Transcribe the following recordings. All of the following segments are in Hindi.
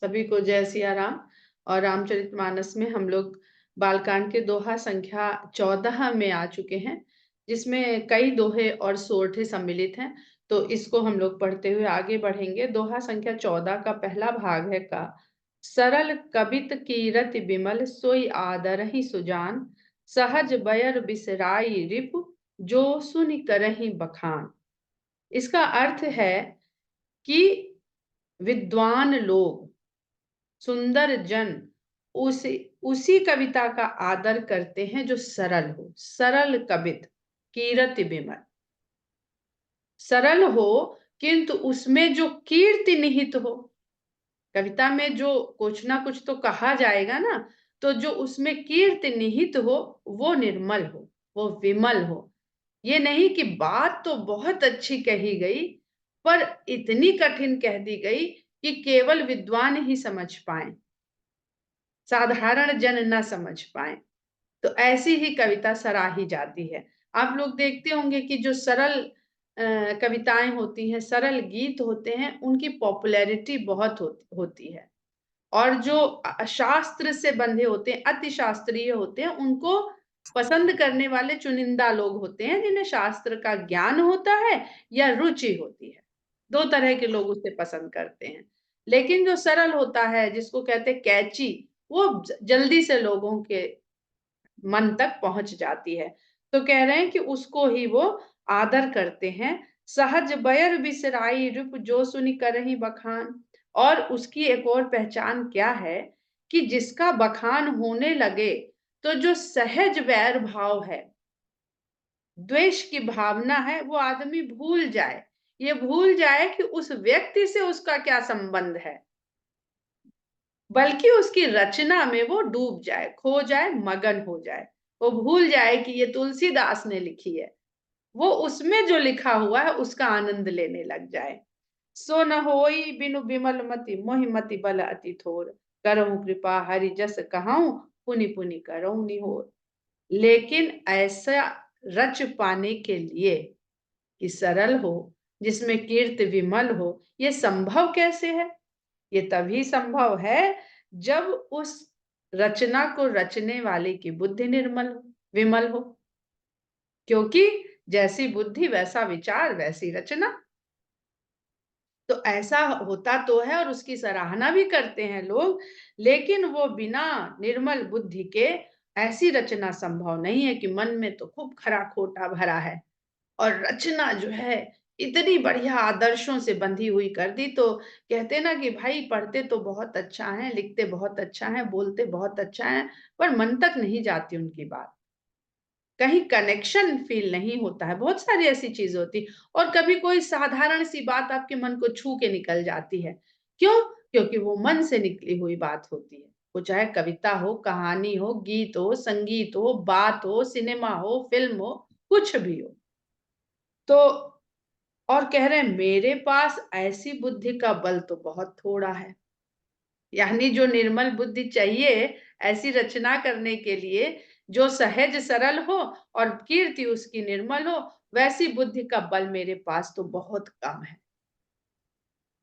सभी को जय सिया राम। और रामचरितमानस में हम लोग बालकांड के दोहा संख्या 14 में आ चुके हैं, जिसमें कई दोहे और सोरठे सम्मिलित हैं। तो इसको हम लोग पढ़ते हुए आगे बढ़ेंगे। दोहा संख्या 14 का पहला भाग है का सरल कबित कीरत बिमल सोई आदर ही सुजान, सहज बयर बिसराई रिपु जो सुनि करहि बखान। इसका अर्थ है कि विद्वान लोग, सुंदर जन उसी उसी कविता का आदर करते हैं जो सरल हो। सरल कवित कीरति विमल, सरल हो किंतु उसमें जो कीर्ति निहित हो। कविता में जो कुछ ना कुछ तो कहा जाएगा ना, तो जो उसमें कीर्ति निहित हो वो निर्मल हो, वो विमल हो। ये नहीं कि बात तो बहुत अच्छी कही गई पर इतनी कठिन कह दी गई कि केवल विद्वान ही समझ पाए, साधारण जन न समझ पाए। तो ऐसी ही कविता सराही जाती है। आप लोग देखते होंगे कि जो सरल कविताएं होती हैं, सरल गीत होते हैं, उनकी पॉपुलैरिटी बहुत होती है। और जो शास्त्र से बंधे होते हैं, अति शास्त्रीय होते हैं, उनको पसंद करने वाले चुनिंदा लोग होते हैं, जिन्हें शास्त्र का ज्ञान होता है या रुचि होती है। दो तरह के लोग उसे पसंद करते हैं। लेकिन जो सरल होता है, जिसको कहते हैं कैची, वो जल्दी से लोगों के मन तक पहुंच जाती है। तो कह रहे हैं कि उसको ही वो आदर करते हैं। सहज बयर बिसराई रूप जो सुनि करहि बखान। और उसकी एक और पहचान क्या है कि जिसका बखान होने लगे तो जो सहज वैर भाव है, द्वेष की भावना है, वो आदमी भूल जाए। ये भूल जाए कि उस व्यक्ति से उसका क्या संबंध है, बल्कि उसकी रचना में वो डूब जाए, खो जाए, मगन हो जाए। वो भूल जाए कि ये तुलसीदास ने लिखी है। वो उसमें जो लिखा हुआ है उसका आनंद लेने लग जाए। सो न होई बिनु बिमल मति मोहि मति बल अति थोर, करहु कृपा हरि जस कहूं पुनि पुनि करहु निहोर। लेकिन ऐसा रच पाने के लिए कि सरल हो, जिसमें कीर्ति विमल हो, ये संभव कैसे है? ये तभी संभव है जब उस रचना को रचने वाले की बुद्धि निर्मल हो, विमल हो। क्योंकि जैसी बुद्धि वैसा विचार वैसी रचना। तो ऐसा होता तो है और उसकी सराहना भी करते हैं लोग। लेकिन वो बिना निर्मल बुद्धि के ऐसी रचना संभव नहीं है कि मन में तो खूब खरा खोटा भरा है और रचना जो है इतनी बढ़िया आदर्शों से बंधी हुई कर दी। तो कहते ना कि भाई पढ़ते तो बहुत अच्छा है, लिखते बहुत अच्छा है, बोलते बहुत अच्छा है, पर मन तक नहीं जाती उनकी बात, कहीं कनेक्शन फील नहीं होता है। बहुत सारी ऐसी चीज होती। और कभी कोई साधारण सी बात आपके मन को छू के निकल जाती है। क्यों? क्योंकि वो मन से निकली हुई बात होती है। वो चाहे कविता हो, कहानी हो, गीत हो, संगीत हो, बात हो, सिनेमा हो, फिल्म हो, कुछ भी हो। तो और कह रहे हैं मेरे पास ऐसी बुद्धि का बल तो बहुत थोड़ा है। यानी जो निर्मल बुद्धि चाहिए ऐसी रचना करने के लिए, जो सहज सरल हो और कीर्ति उसकी निर्मल हो, वैसी बुद्धि का बल मेरे पास तो बहुत कम है।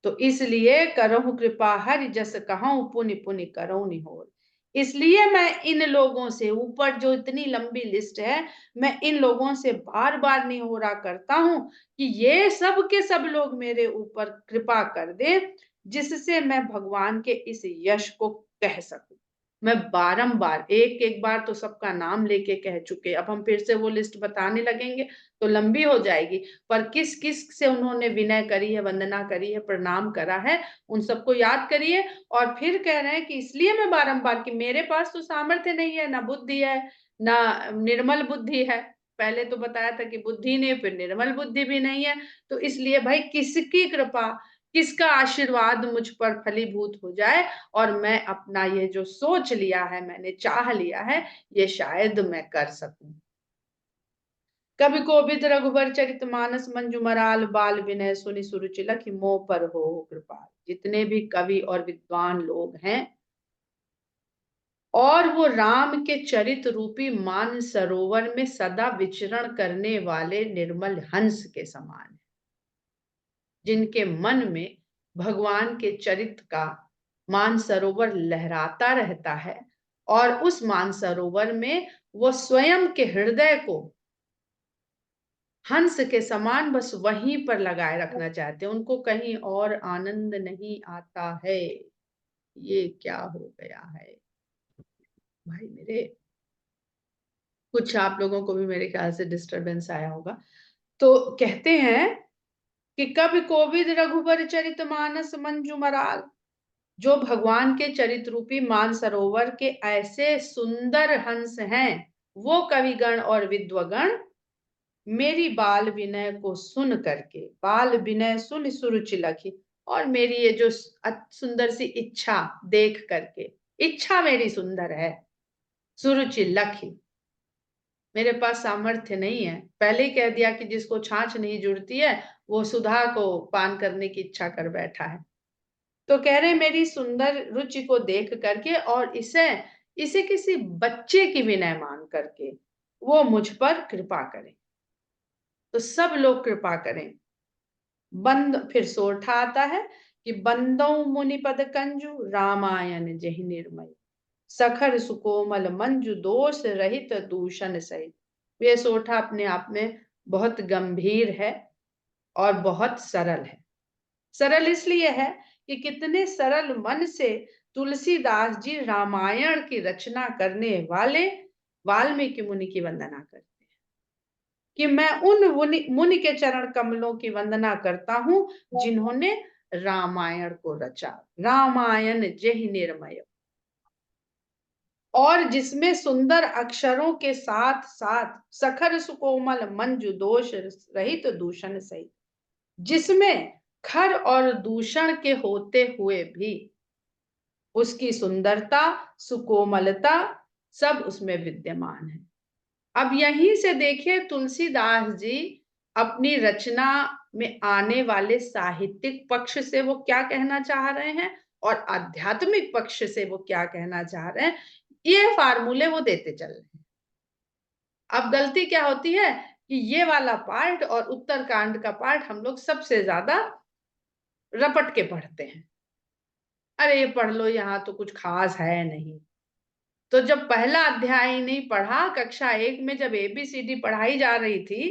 तो इसलिए करहु कृपा हरि जस कहूं पुनि पुनि करहु निहोर। इसलिए मैं इन लोगों से, ऊपर जो इतनी लंबी लिस्ट है, मैं इन लोगों से बार बार निहोरा करता हूं कि ये सब के सब लोग मेरे ऊपर कृपा कर दे, जिससे मैं भगवान के इस यश को कह सकूं। मैं बारंबार, एक एक बार तो सबका नाम लेके कह चुके, अब हम फिर से वो लिस्ट बताने लगेंगे तो लंबी हो जाएगी। पर किस किस से उन्होंने विनय करी है, वंदना करी है, प्रणाम करा है, उन सबको याद करिए। और फिर कह रहे हैं कि इसलिए मैं बारंबार, कि मेरे पास तो सामर्थ्य नहीं है, ना बुद्धि है, ना निर्मल बुद्धि है। पहले तो बताया था कि बुद्धि नहीं, फिर निर्मल बुद्धि भी नहीं है। तो इसलिए भाई किसकी कृपा, किसका आशीर्वाद मुझ पर फलीभूत हो जाए और मैं अपना ये जो सोच लिया है, मैंने चाह लिया है, ये शायद मैं कर सकूं। कवि कोविद रघुबर चरित मानस मंजू मराल बाल विनय सुनि सुरुचि लखि मोह पर हो कृपाल। जितने भी कवि और विद्वान लोग हैं, और वो राम के चरित रूपी मान सरोवर में सदा विचरण करने वाले निर्मल हंस के समान है, जिनके मन में भगवान के चरित्र का मानसरोवर लहराता रहता है और उस मानसरोवर में वो स्वयं के हृदय को हंस के समान बस वहीं पर लगाए रखना चाहते हैं, उनको कहीं और आनंद नहीं आता है। ये क्या हो गया है भाई मेरे? कुछ आप लोगों को भी मेरे ख्याल से डिस्टरबेंस आया होगा। तो कहते हैं कि कवि कोविद रघुबर चरित मानस मंजू मराल, जो भगवान के चरित रूपी मानसरोवर के ऐसे सुंदर हंस हैं, वो कविगण और विद्वगण मेरी बाल विनय को सुन करके, बाल विनय सुन सुरुचि लखी, और मेरी ये जो सुंदर सी इच्छा देख करके, इच्छा मेरी सुंदर है, सुरुचि लखी, मेरे पास सामर्थ्य नहीं है। पहले ही कह दिया कि जिसको छाछ नहीं जुड़ती है वो सुधा को पान करने की इच्छा कर बैठा है। तो कह रहे मेरी सुंदर रुचि को देख करके और इसे इसे किसी बच्चे की विनय मान करके वो मुझ पर कृपा करें। तो सब लोग कृपा करें। बंद फिर सोठा आता है कि बंदौ मुनि पद कंजु रामायण जहि निर्मय, सखर सुकोमल मंजु दोष रहित दूषण सहित। ये सोठा अपने आप में बहुत गंभीर है और बहुत सरल है। सरल इसलिए है कि कितने सरल मन से तुलसीदास जी रामायण की रचना करने वाले वाल्मीकि मुनि की वंदना करते हैं कि मैं उन मुनि के चरण कमलों की वंदना करता हूं जिन्होंने रामायण को रचा। रामायण जहि निर्मय, और जिसमें सुंदर अक्षरों के साथ साथ सखर सुकोमल मंजु दोष रहित दूषण सहित, जिसमें खर और दूषण के होते हुए भी उसकी सुंदरता, सुकोमलता सब उसमें विद्यमान है। अब यहीं से देखिए तुलसीदास जी अपनी रचना में आने वाले साहित्यिक पक्ष से वो क्या कहना चाह रहे हैं और आध्यात्मिक पक्ष से वो क्या कहना चाह रहे हैं, ये फार्मूले वो देते चल रहे हैं। अब गलती क्या होती है कि ये वाला पार्ट और उत्तरकांड का पार्ट हम लोग सबसे ज्यादा रपट के पढ़ते हैं। अरे ये पढ़ लो, यहाँ तो कुछ खास है नहीं। तो जब पहला अध्याय ही नहीं पढ़ा, कक्षा 1 में जब ABCD पढ़ाई जा रही थी,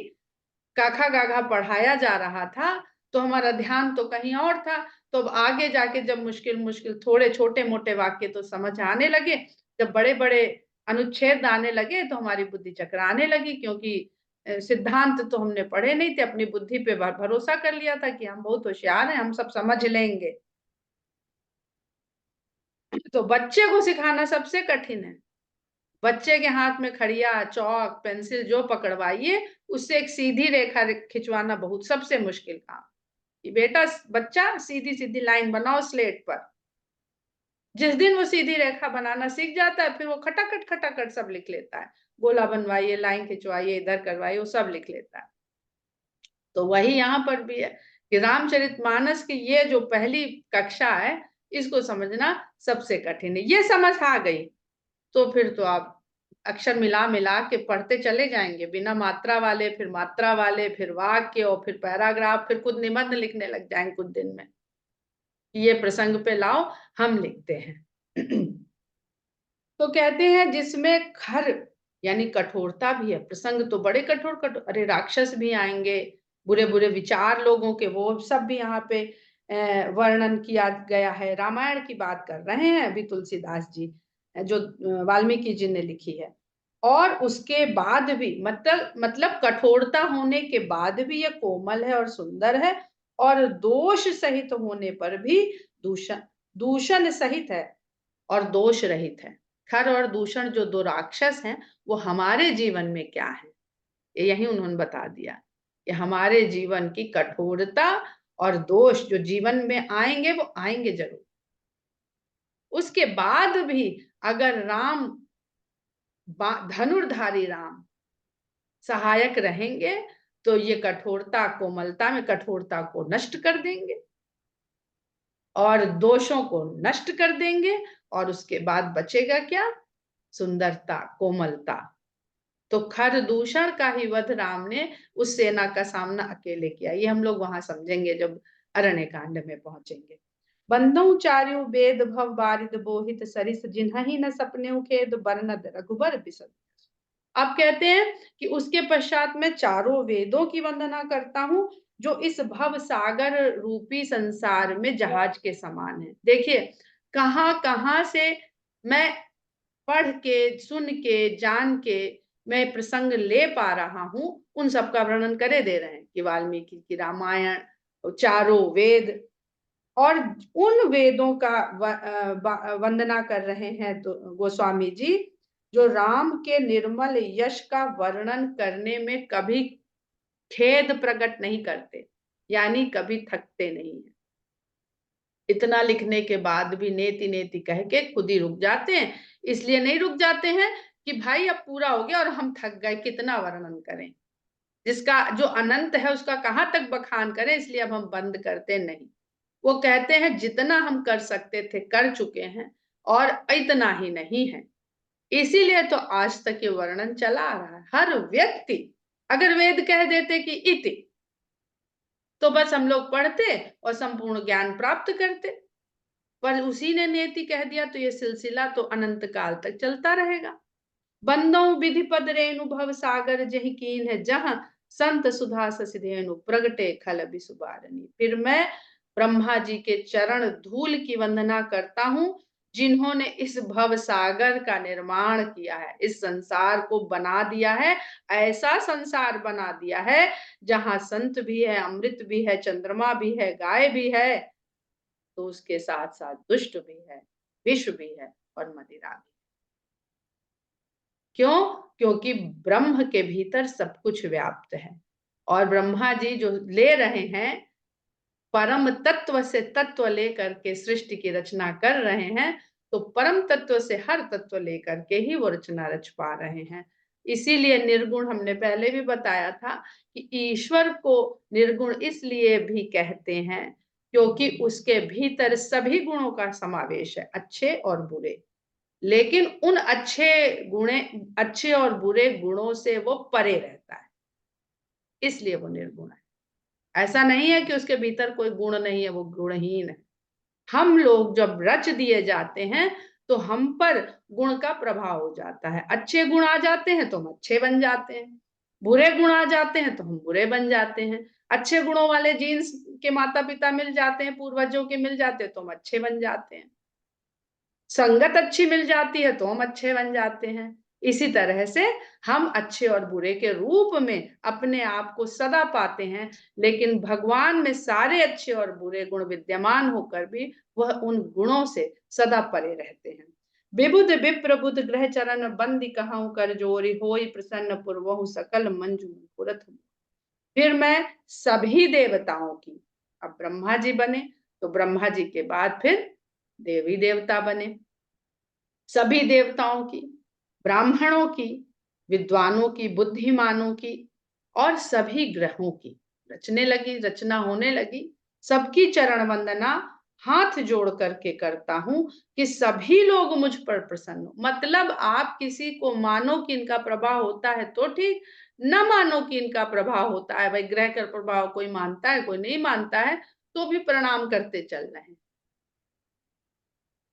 काखा गाघा पढ़ाया जा रहा था, तो हमारा ध्यान तो कहीं और था। तो अब आगे जाके जब मुश्किल मुश्किल थोड़े छोटे मोटे वाक्य तो समझ आने लगे, जब बड़े बड़े अनुच्छेद आने लगे तो हमारी बुद्धि चकराने लगी, क्योंकि सिद्धांत तो हमने पढ़े नहीं थे, अपनी बुद्धि पे भरोसा कर लिया था कि हम बहुत होशियार हैं, हम सब समझ लेंगे। तो बच्चे को सिखाना सबसे कठिन है। बच्चे के हाथ में खड़िया, चौक, पेंसिल जो पकड़वाइए, उससे एक सीधी रेखा खिंचवाना बहुत सबसे मुश्किल काम। कि बेटा, बच्चा सीधी सीधी लाइन बनाओ स्लेट पर। जिस दिन वो सीधी रेखा बनाना सीख जाता है, फिर वो खटाखट खटाखट सब लिख लेता है। गोला बनवाइए, लाइन खिंचवाइए, इधर करवाइए, वो सब लिख लेता है। तो वही यहाँ पर भी है कि रामचरितमानस की ये जो पहली कक्षा है, इसको समझना सबसे कठिन है। ये समझ आ गई तो फिर तो आप अक्षर मिला मिला के पढ़ते चले जाएंगे, बिना मात्रा वाले, फिर मात्रा वाले, फिर वाक्य, और फिर पैराग्राफ, फिर खुद निबंध लिखने लग जाएंगे कुछ दिन में। ये प्रसंग पे लाओ, हम लिखते हैं। तो कहते हैं जिसमें खर यानी कठोरता भी है। प्रसंग तो बड़े कठोर कठोर, अरे राक्षस भी आएंगे, बुरे बुरे विचार लोगों के, वो सब भी यहाँ पे वर्णन किया गया है। रामायण की बात कर रहे हैं अभी तुलसीदास जी, जो वाल्मीकि जी ने लिखी है। और उसके बाद भी मतलब कठोरता होने के बाद भी ये कोमल है और सुंदर है, और दोष सहित होने पर भी दूषण दूषण सहित है और दोष रहित है। खर और दूषण जो दो राक्षस हैं, वो हमारे जीवन में क्या है, यही उन्होंने बता दिया कि हमारे जीवन की कठोरता और दोष जो जीवन में आएंगे, वो आएंगे जरूर। उसके बाद भी अगर राम, धनुर्धारी राम सहायक रहेंगे, तो ये कठोरता, कोमलता में कठोरता को नष्ट कर देंगे और दोषों को नष्ट कर देंगे, और उसके बाद बचेगा क्या? सुंदरता, कोमलता। तो खर दूषण का ही वध राम ने उस सेना का सामना अकेले किया। ये हम लोग वहां समझेंगे जब अरण्य कांड में पहुंचेंगे। बंदौ चार्यु वेद भव बारिद बोहित सरिस जिन्हि न सपने खेद बरनद रघुबर बिसद। आप कहते हैं कि उसके पश्चात मैं चारों वेदों की वंदना करता हूं जो इस भव सागर रूपी संसार में जहाज के समान है। देखिए कहां कहां से मैं पढ़ के सुन के जान के मैं प्रसंग ले पा रहा हूं, उन सब का वर्णन करे दे रहे हैं कि वाल्मीकि की रामायण, चारों वेद, और उन वेदों का वंदना कर रहे हैं तो गोस्वामी जी जो राम के निर्मल यश का वर्णन करने में कभी खेद प्रकट नहीं करते, यानी कभी थकते नहीं है। इतना लिखने के बाद भी नेति नेति कह के खुद ही रुक जाते हैं। इसलिए नहीं रुक जाते हैं कि भाई अब पूरा हो गया और हम थक गए, कितना वर्णन करें, जिसका जो अनंत है उसका कहां तक बखान करें, इसलिए अब हम बंद करते नहीं। वो कहते हैं जितना हम कर सकते थे कर चुके हैं और इतना ही नहीं है। इसीलिए तो आज तक ये वर्णन चला आ रहा है। हर व्यक्ति अगर वेद कह देते कि इति, तो बस हम लोग पढ़ते और संपूर्ण ज्ञान प्राप्त करते, पर उसी ने नेति कह दिया तो ये सिलसिला तो अनंत काल तक चलता रहेगा। बंदौ विधि पद रेणु भव सागर जहि कीन है जहां संत सुधा ससिधेनु प्रगटे खल बिसुबारनी। फिर मैं ब्रह्मा जी के चरण धूल की वंदना करता हूं जिन्होंने इस भव सागर का निर्माण किया है, इस संसार को बना दिया है, ऐसा संसार बना दिया है जहां संत भी है, अमृत भी है, चंद्रमा भी है, गाय भी है, तो उसके साथ साथ दुष्ट भी है, विष भी है और मदिरा भी। क्यों? क्योंकि ब्रह्म के भीतर सब कुछ व्याप्त है और ब्रह्मा जी जो ले रहे हैं परम तत्व से तत्व लेकर के सृष्टि की रचना कर रहे हैं, तो परम तत्व से हर तत्व लेकर के ही वो रचना रच पा रहे हैं। इसीलिए निर्गुण हमने पहले भी बताया था कि ईश्वर को निर्गुण इसलिए भी कहते हैं क्योंकि उसके भीतर सभी गुणों का समावेश है, अच्छे और बुरे, लेकिन उन अच्छे और बुरे गुणों से वो परे रहता है, इसलिए वो निर्गुण है। ऐसा नहीं है कि उसके भीतर कोई गुण नहीं है, वो गुणहीन है। हम लोग जब रच दिए जाते हैं तो हम पर गुण का प्रभाव हो जाता है। अच्छे गुण आ जाते हैं तो हम अच्छे बन जाते हैं, बुरे गुण आ जाते हैं तो हम बुरे बन जाते हैं। अच्छे गुणों वाले जीन्स के माता पिता मिल जाते हैं, पूर्वजों के मिल जाते हैं तो हम अच्छे बन जाते हैं। संगत अच्छी मिल जाती है तो हम अच्छे बन जाते हैं। इसी तरह से हम अच्छे और बुरे के रूप में अपने आप को सदा पाते हैं, लेकिन भगवान में सारे अच्छे और बुरे गुण विद्यमान होकर भी वह उन गुणों से सदा परे रहते हैं। विबुध विप्र बुध ग्रह चरण बंदी कहूं कर जोरी होई प्रसन्न पुरवहु सकल मंजू पुरत। फिर मैं सभी देवताओं की, अब ब्रह्मा जी बने तो ब्रह्मा जी के बाद फिर देवी देवता बने, सभी देवताओं की, ब्राह्मणों की, विद्वानों की, बुद्धिमानों की और सभी ग्रहों की रचने लगी, रचना होने लगी। सबकी चरण वंदना हाथ जोड़ करके करता हूं कि सभी लोग मुझ पर प्रसन्न हो। मतलब आप किसी को मानो कि इनका प्रभाव होता है तो ठीक, न मानो कि इनका प्रभाव होता है, भाई ग्रह का प्रभाव कोई मानता है कोई नहीं मानता है, तो भी प्रणाम करते चल रहे हैं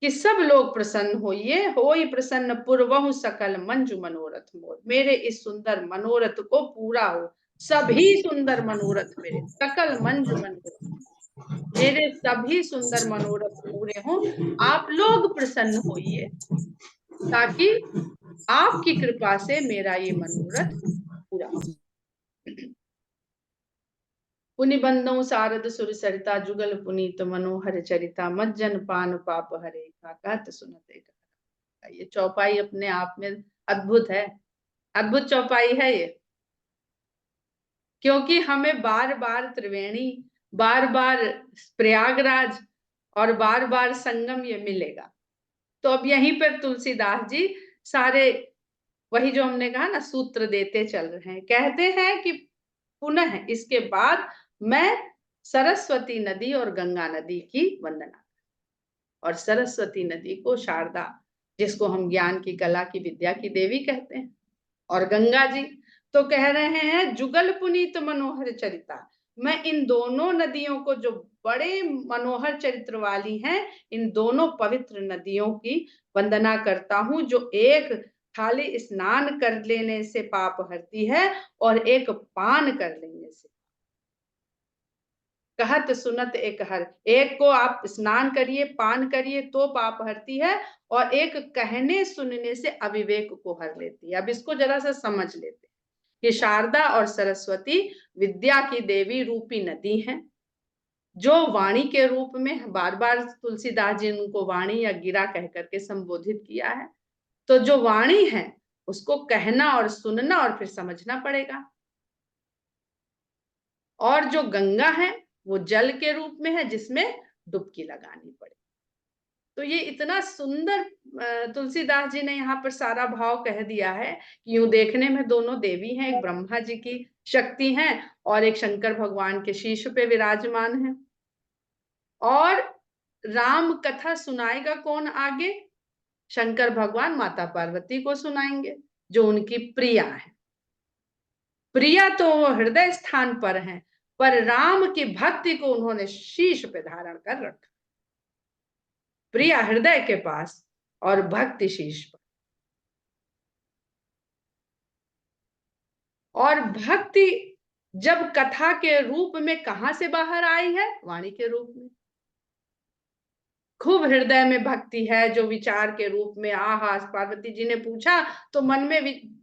कि सब लोग प्रसन्न होइए, होई प्रसन्न पुरवहु सकल मंजू मनोरथ मोर। मेरे इस सुंदर मनोरथ को पूरा हो, सभी सुंदर मनोरथ मेरे, सकल मंजू मनोरथ, मेरे सभी सुंदर मनोरथ पूरे हों। आप लोग प्रसन्न होइए ताकि आपकी कृपा से मेरा ये मनोरथ पूरा हो। पुनि बंदौ सारद सुर सरिता जुगल पुनीत मनोहर चरिता मज्जन पान पाप हरे का कहत सुनते। ये चौपाई अपने आप में अद्भुत है, अद्भुत चौपाई है ये, क्योंकि हमें बार बार त्रिवेणी, बार बार प्रयागराज और बार बार संगम ये मिलेगा। तो अब यहीं पर तुलसीदास जी सारे वही जो हमने कहा ना सूत्र देते चल रहे हैं। कहते हैं कि पुनः इसके बाद मैं सरस्वती नदी और गंगा नदी की वंदना, और सरस्वती नदी को शारदा, जिसको हम ज्ञान की कला की विद्या की देवी कहते हैं, और गंगा जी तो कह रहे हैं जुगल पुनीत मनोहर चरिता। मैं इन दोनों नदियों को जो बड़े मनोहर चरित्र वाली हैं। इन दोनों पवित्र नदियों की वंदना करता हूं, जो एक खाली स्नान कर लेने से पाप हरती है और एक पान कर लेने से। कहत सुनत एक हर, एक को आप स्नान करिए, पान करिए तो पाप हरती है, और एक कहने सुनने से अविवेक को हर लेती है। अब इसको जरा सा समझ लेते हैं कि शारदा और सरस्वती विद्या की देवी रूपी नदी हैं, जो वाणी के रूप में, बार बार तुलसीदास जी ने उनको वाणी या गिरा कह करके संबोधित किया है। तो जो वाणी है उसको कहना और सुनना और फिर समझना पड़ेगा। और जो गंगा है वो जल के रूप में है, जिसमें डुबकी लगानी पड़े। तो ये इतना सुंदर तुलसीदास जी ने यहाँ पर सारा भाव कह दिया है कि यूं देखने में दोनों देवी हैं, एक ब्रह्मा जी की शक्ति हैं और एक शंकर भगवान के शीश पे विराजमान है। और राम कथा सुनाएगा कौन आगे? शंकर भगवान माता पार्वती को सुनाएंगे, जो उनकी प्रिया है। प्रिया तो वो हृदय स्थान पर है, पर राम की भक्ति को उन्होंने शीश पे धारण कर रखा। प्रिया हृदय के पास और भक्ति शीश पर। और भक्ति जब कथा के रूप में कहां से बाहर आई है? वाणी के रूप में। खूब हृदय में भक्ति है, जो विचार के रूप में, आहा, पार्वती जी ने पूछा तो मन में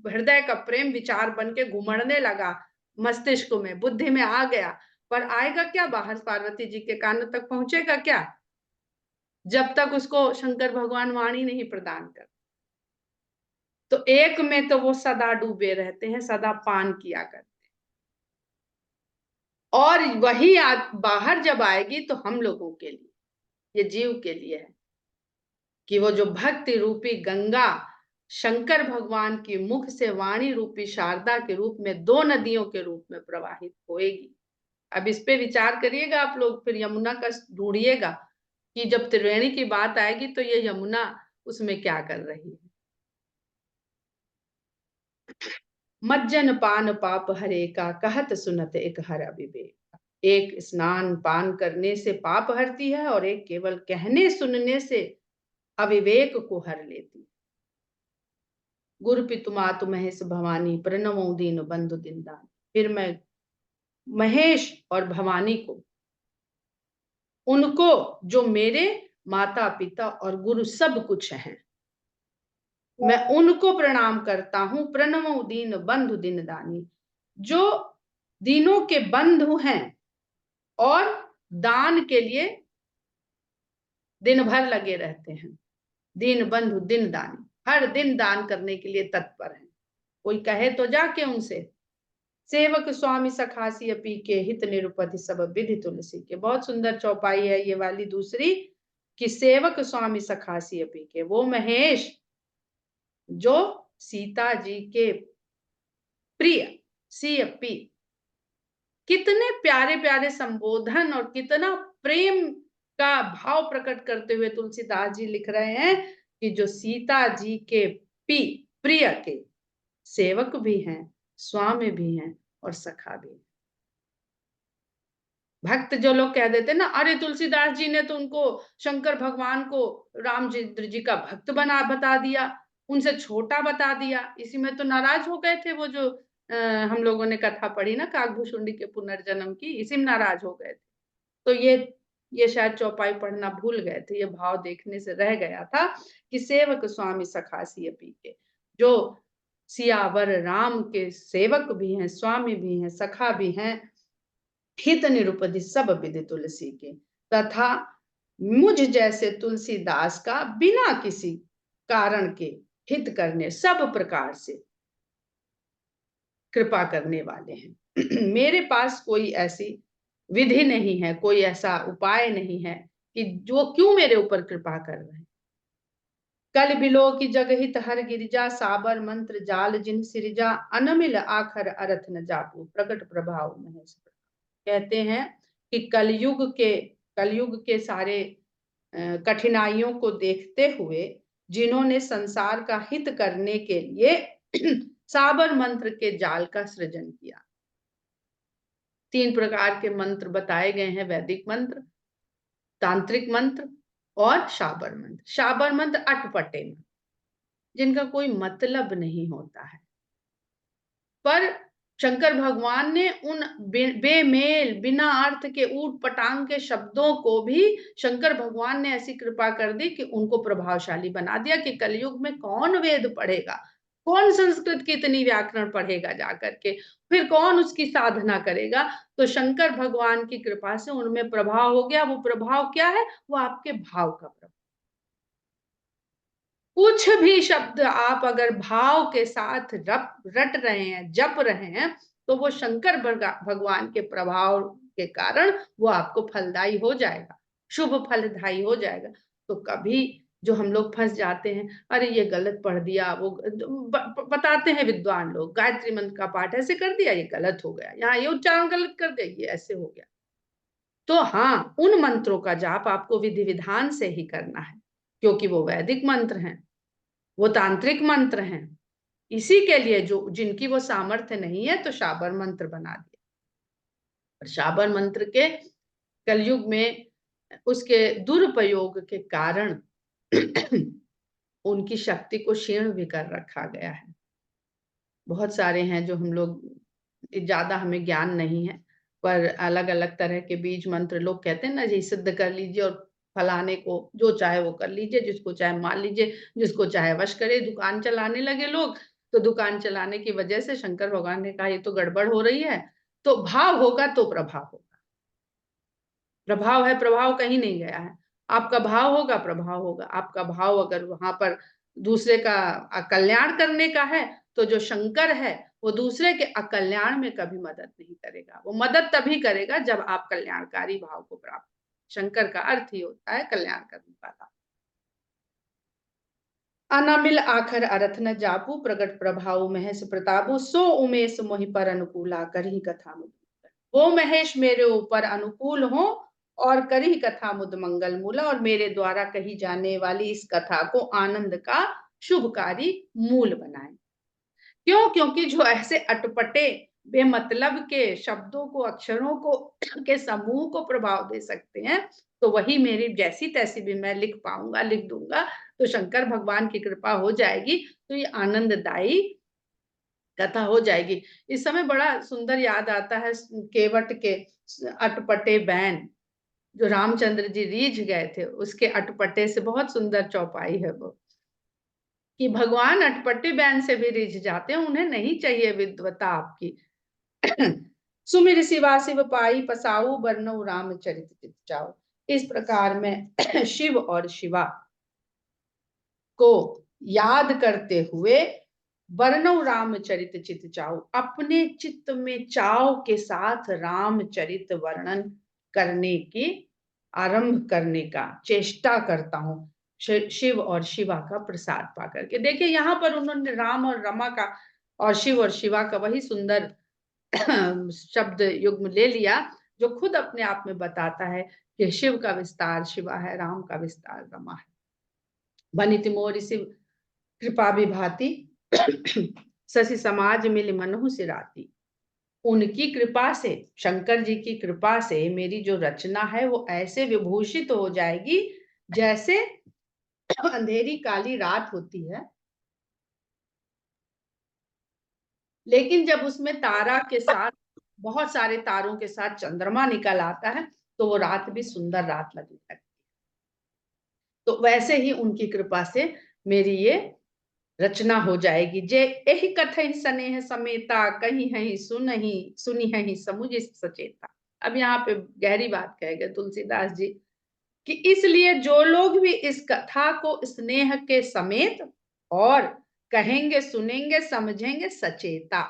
हृदय का प्रेम विचार बन के घुमड़ने लगा, मस्तिष्क में, बुद्धि में आ गया। पर आएगा क्या बाहर? पार्वती जी के कान तक पहुंचेगा क्या? जब तक उसको शंकर भगवान वाणी नहीं प्रदान कर। तो एक में तो वो सदा डूबे रहते हैं, सदा पान किया करते हैं। और वही बाहर जब आएगी तो हम लोगों के लिए, ये जीव के लिए है कि वो जो भक्ति रूपी गंगा शंकर भगवान की मुख से वाणी रूपी शारदा के रूप में, दो नदियों के रूप में प्रवाहित होएगी। अब इस पे विचार करिएगा आप लोग, फिर यमुना का ढूंढिएगा कि जब त्रिवेणी की बात आएगी तो ये यमुना उसमें क्या कर रही है। मज्जन पान पाप हरे का, कहत सुनत एक हर अविवेक। एक स्नान पान करने से पाप हरती है और एक केवल कहने सुनने से अविवेक को हर लेती। गुरु पितु मातु महेश भवानी, प्रणवो दीन बंधु दिन दान। फिर मैं महेश और भवानी को, उनको जो मेरे माता पिता और गुरु सब कुछ हैं, मैं उनको प्रणाम करता हूं। प्रणवो दीन बंधु दिन दानी, जो दीनों के बंधु हैं और दान के लिए दिन भर लगे रहते हैं। दीन बंधु दिन दानी, हर दिन दान करने के लिए तत्पर हैं। कोई कहे तो जाके उनसे, सेवक स्वामी सखासी अपी के, हित निरुपधि सब विधि तुलसी के। बहुत सुंदर चौपाई है ये वाली दूसरी, कि सेवक स्वामी सखासी अपी के, वो महेश जो सीता जी के प्रिय, सी अपी। कितने प्यारे प्यारे संबोधन और कितना प्रेम का भाव प्रकट करते हुए तुलसीदास जी लिख रहे हैं कि जो सीता जी के प्रिय के सेवक भी हैं, स्वामी भी हैं और सखा भी हैं। भक्त जो लोग कह देते ना, अरे तुलसीदास जी ने तो उनको, शंकर भगवान को रामचंद्र जी का भक्त बना बता दिया, उनसे छोटा बता दिया। इसी में तो नाराज हो गए थे वो जो हम लोगों ने कथा पढ़ी ना काकभूषुंडी के पुनर्जन्म की, इसी में नाराज हो गए थे। तो ये शायद चौपाई पढ़ना भूल गए थे, ये भाव देखने से रह गया था कि सेवक स्वामी सखासी अपी के, जो सियावर राम के सेवक भी हैं, स्वामी भी हैं, सखा भी हैं, हित निरुपधि सब विधि तुलसी के, तथा मुझ जैसे तुलसीदास का बिना किसी कारण के हित करने, सब प्रकार से कृपा करने वाले हैं। मेरे पास कोई ऐसी विधि नहीं है, कोई ऐसा उपाय नहीं है कि जो क्यों मेरे ऊपर कृपा कर रहे हैं। कल बिलो की जगहित हर गिरिजा, साबर मंत्र जाल जिन सिरिजा, अनमिल आखर अरथ न जापू, प्रकट प्रभाव महेश। कहते हैं कि कलयुग के सारे कठिनाइयों को देखते हुए जिन्होंने संसार का हित करने के लिए साबर मंत्र के जाल का सृजन किया, 3 प्रकार के मंत्र बताए गए हैं, वैदिक मंत्र, तांत्रिक मंत्र और शाबर मंत्र। शाबर मंत्र अटपटे मंत्र, जिनका कोई मतलब नहीं होता है, पर शंकर भगवान ने उन बेमेल बिना अर्थ के ऊट पटांग के शब्दों को भी शंकर भगवान ने ऐसी कृपा कर दी कि उनको प्रभावशाली बना दिया कि कलयुग में कौन वेद पढ़ेगा, कौन संस्कृत की इतनी व्याकरण पढ़ेगा जाकर के, फिर कौन उसकी साधना करेगा। तो शंकर भगवान की कृपा से उनमें प्रभाव हो गया। वो प्रभाव क्या है? वो आपके भाव का प्रभाव। कुछ भी शब्द आप अगर भाव के साथ रट रहे हैं, जप रहे हैं, तो वो शंकर भगवान के प्रभाव के कारण वो आपको फलदायी हो जाएगा, शुभ फलदायी हो जाएगा। तो कभी जो हम लोग फंस जाते हैं, अरे ये गलत पढ़ दिया, वो बताते हैं विद्वान लोग, गायत्री मंत्र का पाठ ऐसे कर दिया, ये गलत हो गया, यहाँ ये उच्चारण गलत कर दिया, ये ऐसे हो गया। तो हाँ, उन मंत्रों का जाप आपको विधि विधान से ही करना है, क्योंकि वो वैदिक मंत्र हैं, वो तांत्रिक मंत्र हैं। इसी के लिए जो जिनकी वो सामर्थ्य नहीं है, तो शाबर मंत्र बना दिया। और शाबर मंत्र के कलयुग में उसके दुरुपयोग के कारण उनकी शक्ति को क्षीण भी कर रखा गया है। बहुत सारे हैं जो हम लोग, ज्यादा हमें ज्ञान नहीं है, पर अलग अलग तरह के बीज मंत्र लोग कहते हैं ना जी, सिद्ध कर लीजिए और फलाने को जो चाहे वो कर लीजिए, जिसको चाहे मान लीजिए, जिसको चाहे वश करे। दुकान चलाने लगे लोग, तो दुकान चलाने की वजह से शंकर भगवान ने कहा ये तो गड़बड़ हो रही है। तो भाव होगा तो प्रभाव होगा। प्रभाव है, प्रभाव कहीं नहीं गया है। आपका भाव होगा, प्रभाव होगा। आपका भाव अगर वहां पर दूसरे का कल्याण करने का है, तो जो शंकर है वो दूसरे के अकल्याण में कभी मदद नहीं करेगा। वो मदद तभी करेगा जब आप कल्याणकारी भाव को प्राप्त। शंकर का अर्थ ही होता है कल्याण करने वाला। अनामिल आखर अरथ न जापू, प्रगट प्रभाव महेश प्रतापो, सो उमेश मोहि पर अनुकूला, करही कथा मुद। वो महेश मेरे ऊपर अनुकूल हो और करी कथा मुद मंगल मूला, और मेरे द्वारा कही जाने वाली इस कथा को आनंद का शुभकारी मूल बनाए। क्यों? क्योंकि जो ऐसे अटपटे बेमतलब के शब्दों को, अक्षरों को के समूह को प्रभाव दे सकते हैं, तो वही मेरी जैसी तैसी भी मैं लिख पाऊंगा, लिख दूंगा, तो शंकर भगवान की कृपा हो जाएगी, तो ये आनंददायी कथा हो जाएगी। इस समय बड़ा सुंदर याद आता है केवट के अटपटे बैन, जो रामचंद्र जी रीझ गए थे, उसके अटपटे से बहुत सुंदर चौपाई है वो, कि भगवान अटपटे बैन से भी रिझ जाते हैं, उन्हें नहीं चाहिए विद्वता आपकी। सुमिर शिवा शिव पाई पसाऊ, बरनऊ रामचरित चित जाओ। इस प्रकार में शिव और शिवा को याद करते हुए वर्णव रामचरित चित चाओ, अपने चित्त में चाव के साथ रामचरित वर्णन करने की, आरंभ करने का चेष्टा करता हूँ, शिव और शिवा का प्रसाद पा करके। देखिए यहाँ पर उन्होंने राम और रमा का और शिव और शिवा का वही सुंदर शब्द युग्म ले लिया, जो खुद अपने आप में बताता है कि शिव का विस्तार शिवा है, राम का विस्तार रमा है। बनित मोर शिव कृपा विभाति, शशि समाज मिल मनहु सिराती। उनकी कृपा से, शंकर जी की कृपा से मेरी जो रचना है वो ऐसे विभूषित हो जाएगी जैसे अंधेरी काली रात होती है, लेकिन जब उसमें तारा के साथ, बहुत सारे तारों के साथ चंद्रमा निकल आता है, तो वो रात भी सुंदर रात लगने लगती है। तो वैसे ही उनकी कृपा से मेरी ये रचना हो जाएगी। जे एहि कथहि स्नेह समेता, कहीं है सुनी है समुझ सचेता। अब यहाँ पे गहरी बात कह गए तुलसीदास जी, कि इसलिए जो लोग भी इस कथा को स्नेह के समेत और कहेंगे, सुनेंगे, समझेंगे सचेता,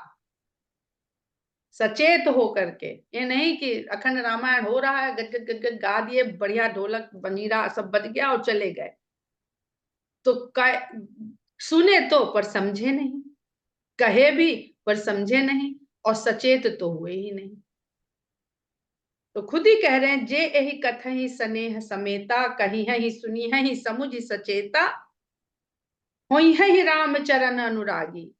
सचेत हो करके, ये नहीं कि अखंड रामायण हो रहा है, गद गद गद गा दिए, बढ़िया ढोलक बनीरा सब बज गया और चले गए, तो सुने तो पर समझे नहीं, कहे भी पर समझे नहीं, और सचेत तो हुए ही नहीं। तो खुद ही कह रहे हैं, जे यही कथहि स्नेह समेता, कही है ही सुनी है ही समुझ सचेता, होई है ही राम चरण अनुरागी।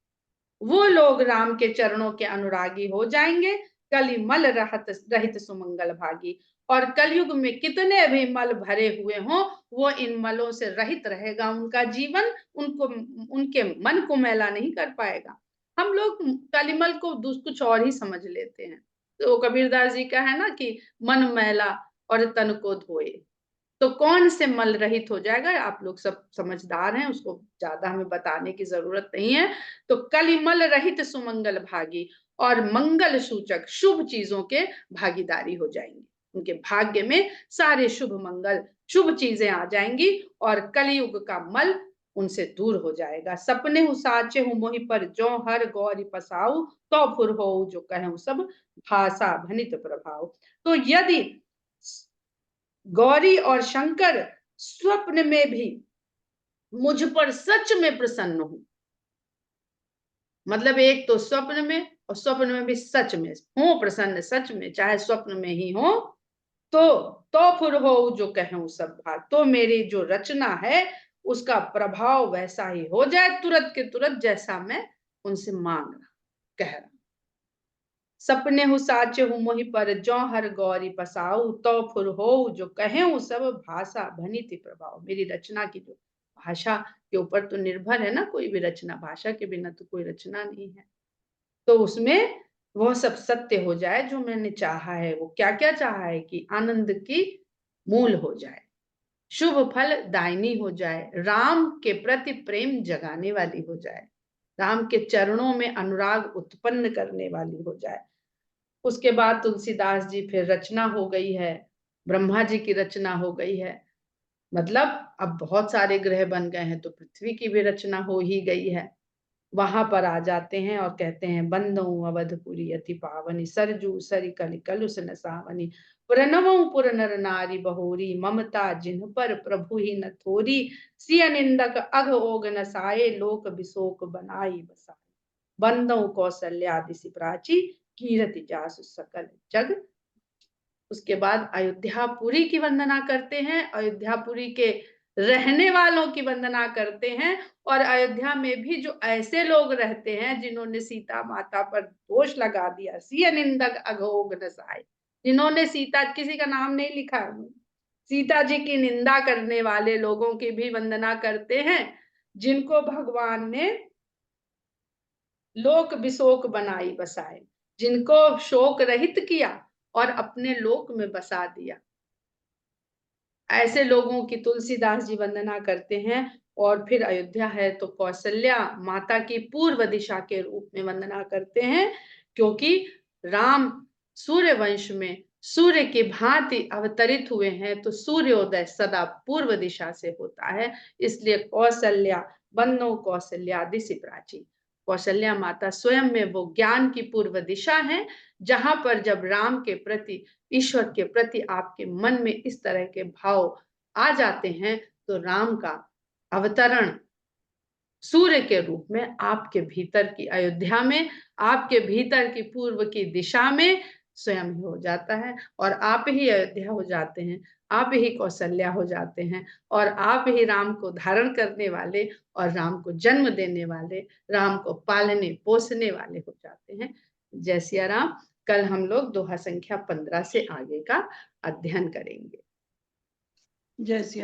वो लोग राम के चरणों के अनुरागी हो जाएंगे कलिमल रहित सुमंगल भागी। और कलयुग में कितने भी मल भरे हुए हों, वो इन मलों से रहित रहेगा। उनका जीवन उनको, उनके मन को मैला नहीं कर पाएगा। हम लोग कलिमल को कुछ और ही समझ लेते हैं। तो कबीरदास जी का है ना कि मन मैला और तन को धोए, तो कौन से मल रहित हो जाएगा। आप लोग सब समझदार हैं, उसको ज्यादा हमें बताने की जरूरत नहीं है। तो कलिमल रहित सुमंगल भागी, और मंगल सूचक शुभ चीजों के भागीदारी हो जाएंगे। उनके भाग्य में सारे शुभ मंगल शुभ चीजें आ जाएंगी, और कलयुग का मल उनसे दूर हो जाएगा। सपने हु साचे हूँ मोहि पर जो हर गौरी पसाऊ, तो फुर हो जो कहे सब भाषा भनित प्रभाव। तो यदि गौरी और शंकर स्वप्न में भी मुझ पर सच में प्रसन्न हो, मतलब एक तो स्वप्न में, और स्वप्न में भी सच में हो प्रसन्न, सच में चाहे स्वप्न में ही हो, तो फिर हो जो कहूं सब भाग। तो मेरी जो रचना है उसका प्रभाव वैसा ही हो जाए तुरंत के तुरंत, जैसा मैं उनसे मांग रहा कह रहा। सपने हु साचे हूँ मोहि पर जो हर गौरी पसाऊ, तो फुर हो जो कहे सब भाषा भनिति प्रभाव। मेरी रचना की जो भाषा के ऊपर तो निर्भर है ना, कोई भी रचना, भाषा के बिना तो कोई रचना नहीं है। तो उसमें वह सब सत्य हो जाए जो मैंने चाहा है। वो क्या क्या चाहा है कि आनंद की मूल हो जाए, शुभ फल दायिनी हो जाए, राम के प्रति प्रेम जगाने वाली हो जाए, राम के चरणों में अनुराग उत्पन्न करने वाली हो जाए। उसके बाद तुलसीदास जी फिर रचना हो गई है, ब्रह्मा जी की रचना हो गई है। मतलब अब बहुत सारे ग्रह बन गए हैं, तो पृथ्वी की भी रचना हो ही गई है। वहां पर आ जाते हैं और कहते हैं बंदौ अवधपुरी अति पावनी, सरजू सरि कलि कलुष न सावनी, प्रणवौ पुर नर नारी बहोरी, ममता जिन्ह पर प्रभु ही न थोरी, सिय निंदक अघ ओग न साये, लोक बिशोक बनाई बसाए, बंदौ कौशल्या दिसि प्राची, कीरति जासु सकल जग। उसके बाद अयोध्यापुरी की वंदना करते हैं, अयोध्यापुरी के रहने वालों की वंदना करते हैं। और अयोध्या में भी जो ऐसे लोग रहते हैं जिन्होंने सीता माता पर दोष लगा दिया, सिय निंदक अघोग न साए, जिन्होंने सीता, किसी का नाम नहीं लिखा, सीता जी की निंदा करने वाले लोगों की भी वंदना करते हैं, जिनको भगवान ने लोक बिशोक बनाई बसाए, जिनको शोक रहित किया और अपने लोक में बसा दिया। ऐसे लोगों की तुलसीदास जी वंदना करते हैं। और फिर अयोध्या है तो कौशल्या माता की पूर्व दिशा के रूप में वंदना करते हैं, क्योंकि राम सूर्य वंश में सूर्य की भांति अवतरित हुए हैं, तो सूर्योदय सदा पूर्व दिशा से होता है। इसलिए कौशल्या बंदो कौशल्या दिशि प्राची, कौशल्या माता स्वयं में वो ज्ञान की पूर्व दिशा है, जहां पर जब राम के प्रति, ईश्वर के प्रति आपके मन में इस तरह के भाव आ जाते हैं, तो राम का अवतरण सूर्य के रूप में आपके भीतर की अयोध्या में, आपके भीतर की पूर्व की दिशा में स्वयं ही हो जाता है, और आप ही अयोध्या हो जाते हैं, आप ही कौशल्या हो जाते हैं, और आप ही राम को धारण करने वाले और राम को जन्म देने वाले, राम को पालने पोसने वाले हो जाते हैं। जय सिया राम। कल हम लोग दोहा संख्या 15 से आगे का अध्ययन करेंगे। जय सिया